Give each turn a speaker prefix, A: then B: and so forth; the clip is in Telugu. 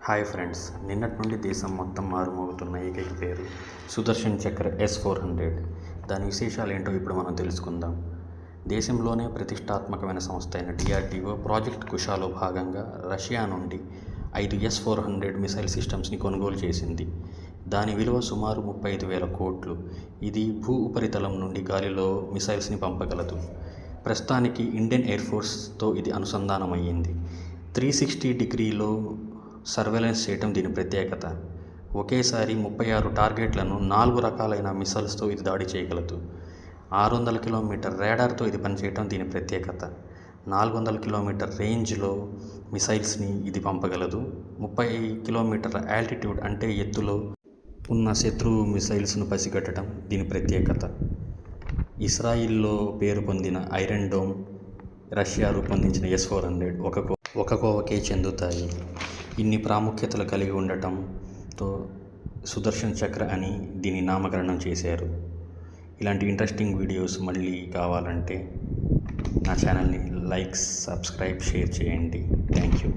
A: హాయ్ ఫ్రెండ్స్, నిన్నటి నుండి దేశం మొత్తం మారుమోగుతున్న ఏకైక పేరు సుదర్శన్ చక్ర S-400. దాని విశేషాలు ఏంటో ఇప్పుడు మనం తెలుసుకుందాం. దేశంలోనే ప్రతిష్టాత్మకమైన సంస్థ అయిన DRDO ప్రాజెక్ట్ కుషాలో భాగంగా రష్యా నుండి 5 S-400 మిసైల్ సిస్టమ్స్ని కొనుగోలు చేసింది. దాని విలువ సుమారు 35,000 కోట్లు. ఇది భూ ఉపరితలం నుండి గాలిలో మిసైల్స్ని పంపగలదు. ప్రస్తుతానికి ఇండియన్ ఎయిర్ ఫోర్స్తో ఇది అనుసంధానమయ్యింది. 360 డిగ్రీలో సర్వేలెన్స్ చేయటం దీని ప్రత్యేకత. ఒకేసారి 36 టార్గెట్లను 4 రకాలైన మిసైల్స్తో ఇది దాడి చేయగలదు. 600 కిలోమీటర్ రాడార్తో ఇది పనిచేయటం దీని ప్రత్యేకత. 400 కిలోమీటర్ రేంజ్లో మిసైల్స్ని ఇది పంపగలదు. 30 కిలోమీటర్ల ఆల్టిట్యూడ్ అంటే ఎత్తులో ఉన్న శత్రువు మిసైల్స్ను పసిగట్టడం దీని ప్రత్యేకత. ఇజ్రాయిల్లో పేరు పొందిన ఐరన్ డోమ్, రష్యా రూపొందించిన S-400 ఒక కోవకే చెందుతాయి. ఇన్ని ప్రాముఖ్యతలు కలిగి ఉండటంతో సుదర్శన్ చక్ర అని దీని నామకరణం చేశారు. ఇలాంటి ఇంట్రెస్టింగ్ వీడియోస్ మళ్ళీ కావాలంటే నా ఛానల్ని లైక్, సబ్స్క్రైబ్, షేర్ చేయండి. Thank you.